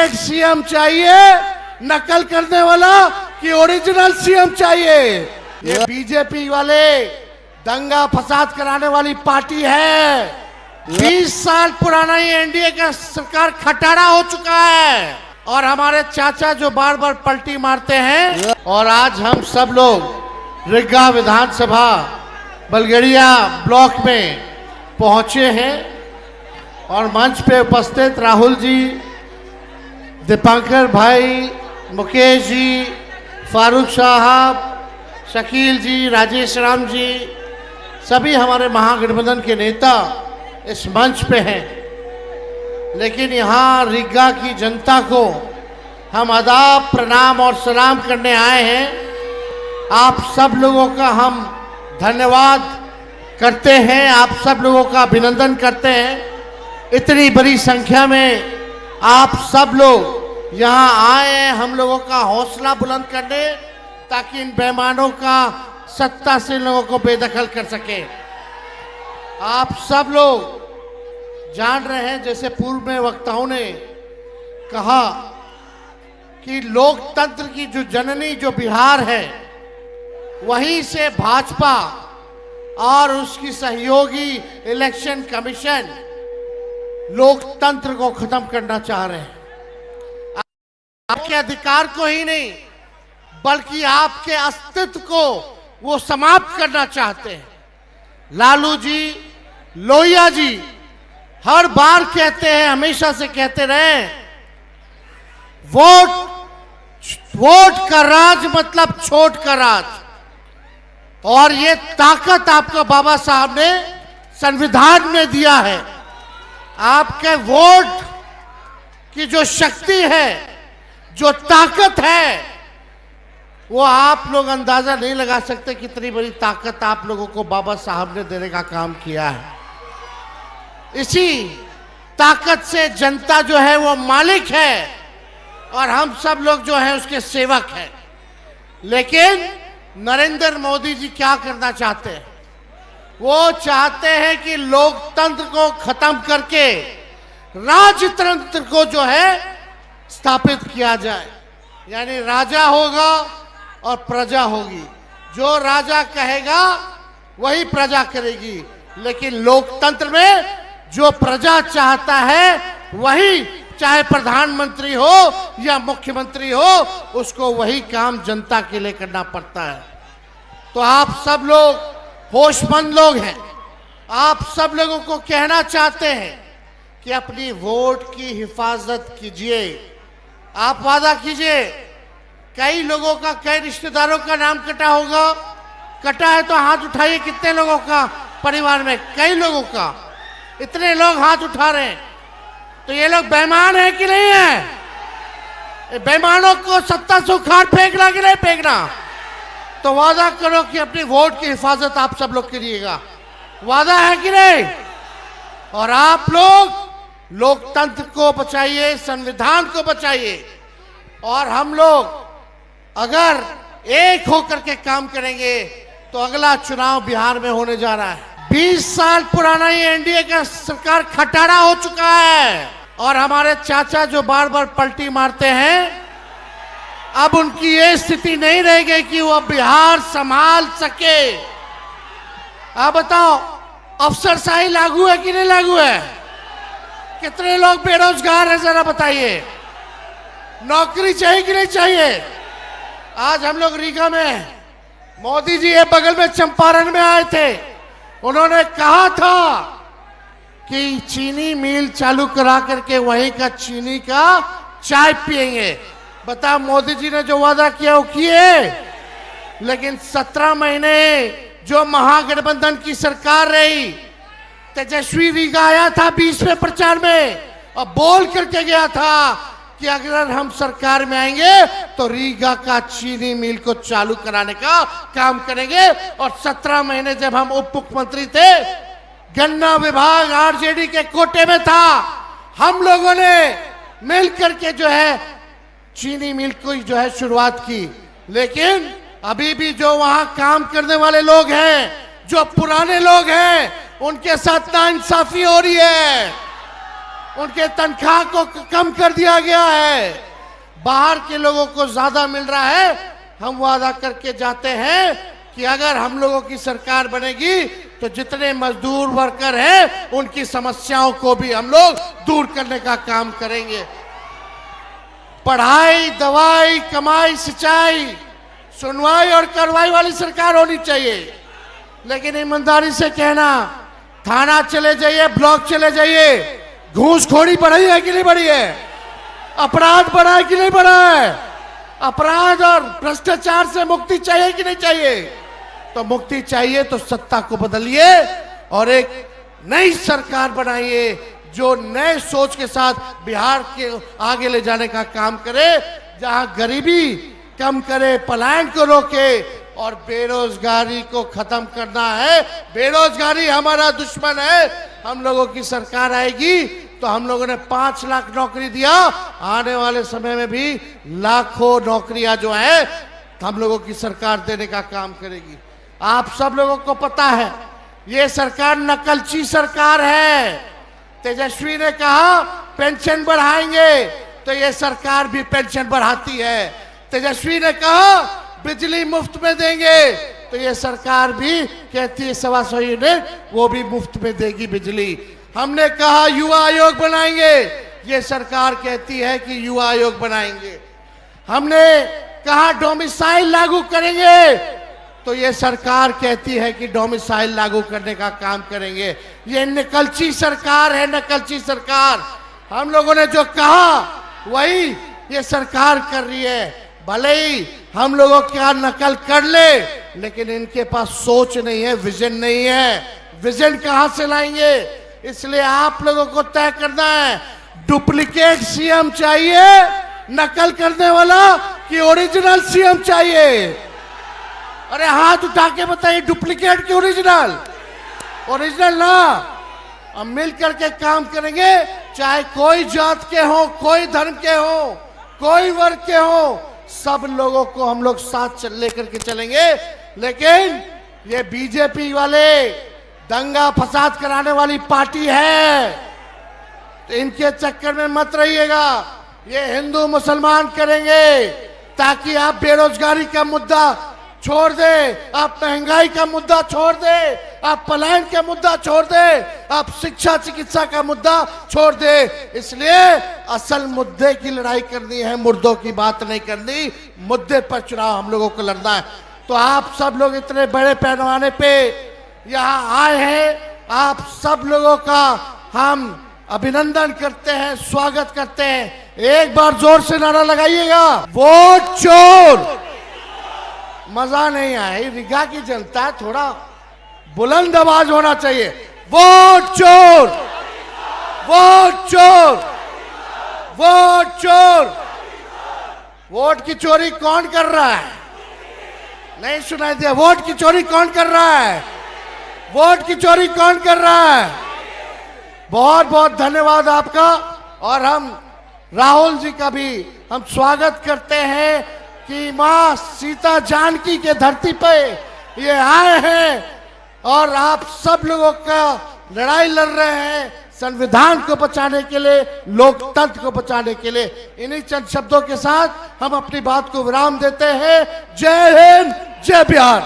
Duplicate CM चाहिए, नकल करने वाला कि ओरिजिनल सीएम चाहिए। ये बीजेपी वाले दंगा फसाद कराने वाली पार्टी है। 20 साल पुराना ये एनडीए का सरकार खटारा हो चुका है और हमारे चाचा जो बार बार पलटी मारते हैं। और आज हम सब लोग रिग्गा विधानसभा बलगड़िया ब्लॉक में पहुंचे हैं और मंच पे उपस्थित राहुल जी, दीपांकर भाई, मुकेश जी, फारूक साहब, शकील जी, राजेश राम जी, सभी हमारे महागठबंधन के नेता इस मंच पे हैं। लेकिन यहाँ रिग्गा की जनता को हम आदाब, प्रणाम और सलाम करने आए हैं। आप सब लोगों का हम धन्यवाद करते हैं, आप सब लोगों का अभिनंदन करते हैं। इतनी बड़ी संख्या में आप सब लोग यहाँ आए हैं हम लोगों का हौसला बुलंद करने, ताकि इन बेईमानों का सत्ता से लोगों को बेदखल कर सके। आप सब लोग जान रहे हैं, जैसे पूर्व में वक्ताओं ने कहा कि लोकतंत्र की जो जननी जो बिहार है, वहीं से भाजपा और उसकी सहयोगी इलेक्शन कमीशन लोकतंत्र को खत्म करना चाह रहे हैं। आपके अधिकार को ही नहीं बल्कि आपके अस्तित्व को वो समाप्त करना चाहते हैं। लालू जी, लोहिया जी हर बार कहते हैं, हमेशा से कहते रहे, वोट का राज मतलब छोट का राज। और ये ताकत आपको बाबा साहब ने संविधान में दिया है। आपके वोट की जो शक्ति है, जो ताकत है, वो आप लोग अंदाजा नहीं लगा सकते कितनी बड़ी ताकत आप लोगों को बाबा साहब ने देने का काम किया है। इसी ताकत से जनता जो है वो मालिक है और हम सब लोग जो है उसके सेवक हैं। लेकिन नरेंद्र मोदी जी क्या करना चाहते हैं? वो चाहते हैं कि लोकतंत्र को खत्म करके राजतंत्र को जो है स्थापित किया जाए। यानी राजा होगा और प्रजा होगी, जो राजा कहेगा वही प्रजा करेगी। लेकिन लोकतंत्र में जो प्रजा चाहता है वही, चाहे प्रधानमंत्री हो या मुख्यमंत्री हो, उसको वही काम जनता के लिए करना पड़ता है। तो आप सब लोग होशमंद लोग हैं। आप सब लोगों को कहना चाहते हैं कि अपनी वोट की हिफाजत कीजिए। आप वादा कीजिए। कई लोगों का, कई रिश्तेदारों का नाम कटा होगा। कटा है तो हाथ उठाइए। कितने लोगों का परिवार में? कई लोगों का। इतने लोग हाथ उठा रहे हैं, तो ये लोग बेईमान है कि नहीं है? बेईमानों को सत्ता से उखाड़ फेंकना कि नहीं फेंकना? तो वादा करो कि अपनी वोट की हिफाजत आप सब लोग करिएगा। वादा है कि नहीं? और आप लोग लोकतंत्र को बचाइए, संविधान को बचाइए। और हम लोग अगर एक होकर के काम करेंगे तो अगला चुनाव बिहार में होने जा रहा है। 20 साल पुराना ये एनडीए का सरकार खटारा हो चुका है और हमारे चाचा जो बार बार पलटी मारते हैं, अब उनकी ये स्थिति नहीं रहेगी कि वो बिहार संभाल सके। आप बताओ, अफसरशाही लागू है कि नहीं लागू है? कितने लोग बेरोजगार हैं, जरा बताइए। नौकरी चाहिए कि नहीं चाहिए? आज हम लोग रीगा में, मोदी जी ये बगल में चंपारण में आए थे। उन्होंने कहा था कि चीनी मिल चालू करा करके वहीं का चीनी का चाय पिएंगे। बता, मोदी जी ने जो वादा किया वो किए। लेकिन 17 महीने जो महागठबंधन की सरकार रही, तेजस्वी रीगा आया था 20 में प्रचार में और बोल करके गया था कि अगर हम सरकार में आएंगे तो रीगा का चीनी मिल को चालू कराने का काम करेंगे। और 17 महीने जब हम उप मुख्यमंत्री थे, गन्ना विभाग आरजेडी के कोटे में था। हम लोगों ने मिल करके जो है चीनी मिल को जो है शुरुआत की। लेकिन अभी भी जो वहां काम करने वाले लोग हैं, जो पुराने लोग हैं, उनके साथ नाइंसाफी हो रही है। उनके तनख्वाह को कम कर दिया गया है, बाहर के लोगों को ज्यादा मिल रहा है। हम वादा करके जाते हैं कि अगर हम लोगों की सरकार बनेगी तो जितने मजदूर वर्कर हैं उनकी समस्याओं को भी हम लोग दूर करने का काम करेंगे। पढ़ाई, दवाई, कमाई, सिंचाई, सुनवाई और कार्रवाई वाली सरकार होनी चाहिए। लेकिन ईमानदारी से कहना, थाना चले जाइए, ब्लॉक चले जाइए, घूसखोरी बढ़ी है कि नहीं बढ़ी है? अपराध बढ़ा है कि नहीं बढ़ा है? अपराध और भ्रष्टाचार से मुक्ति चाहिए कि नहीं चाहिए? तो मुक्ति चाहिए तो सत्ता को बदलिए और एक नई सरकार बनाइए जो नए सोच के साथ बिहार के आगे ले जाने का काम करे, जहां गरीबी कम करे, पलायन को रोके और बेरोजगारी को खत्म करना है। बेरोजगारी हमारा दुश्मन है। हम लोगों की सरकार आएगी तो हम लोगों ने 5 लाख नौकरी दिया, आने वाले समय में भी लाखों नौकरियां जो है हम लोगों की सरकार देने का काम करेगी। आप सब लोगों को पता है ये सरकार नकलची सरकार है। तेजस्वी ने कहा पेंशन बढ़ाएंगे तो ये सरकार भी पेंशन बढ़ाती है। तेजस्वी ने कहा बिजली मुफ्त में देंगे तो ये सरकार भी कहती है 125 यूनिट वो भी मुफ्त में देगी बिजली। हमने कहा युवा आयोग बनाएंगे, ये सरकार कहती है कि युवा आयोग बनाएंगे। हमने कहा डोमिसाइल लागू करेंगे तो ये सरकार कहती है कि डोमिसाइल लागू करने का काम करेंगे। ये नकलची सरकार है, नकलची सरकार। हम लोगों ने जो कहा वही ये सरकार कर रही है। भले ही हम लोगों क्या नकल कर ले, लेकिन इनके पास सोच नहीं है, विजन नहीं है। विजन कहां से लाएंगे? इसलिए आप लोगों को तय करना है, डुप्लीकेट सीएम चाहिए, नकल करने वाला, कि ओरिजिनल सीएम चाहिए? अरे हाथ उठा के बताइए, डुप्लीकेट की ओरिजिनल? ओरिजिनल ना। हम मिल करके काम करेंगे, चाहे कोई जात के हो, कोई धर्म के हो, कोई वर्ग के हो, सब लोगों को हम लोग साथ लेकर के चलेंगे। लेकिन ये बीजेपी वाले दंगा फसाद कराने वाली पार्टी है, तो इनके चक्कर में मत रहिएगा। ये हिंदू मुसलमान करेंगे ताकि आप बेरोजगारी का मुद्दा छोड़ दे, आप महंगाई का मुद्दा छोड़ दे, आप पलायन का मुद्दा छोड़ दे, आप शिक्षा चिकित्सा का मुद्दा छोड़ दे। इसलिए असल मुद्दे की लड़ाई करनी है, मुर्दों की बात नहीं करनी। मुद्दे पर चुनाव हम लोगों को लड़ना है। तो आप सब लोग इतने बड़े पैमाने पे यहाँ आए हैं, आप सब लोगों का हम अभिनंदन करते हैं, स्वागत करते हैं। एक बार जोर से नारा लगाइएगा, वोट चोर। मजा नहीं आया, रीगा की जनता है, थोड़ा बुलंद आवाज होना चाहिए। वोट चोर, वोट चोर, वोट चोर। वोट की चोरी कौन कर रहा है? नहीं सुनाई दिया? वोट की चोरी कौन कर रहा है? वोट की चोरी कौन कर रहा है? बहुत बहुत धन्यवाद आपका। और हम राहुल जी का भी हम स्वागत करते हैं कि मां सीता जानकी के धरती पे ये आए हैं और आप सब लोगों का लड़ाई लड़ रहे हैं संविधान को बचाने के लिए, लोकतंत्र को बचाने के लिए। इन्हीं चंद शब्दों के साथ हम अपनी बात को विराम देते हैं। जय हिंद, जय बिहार।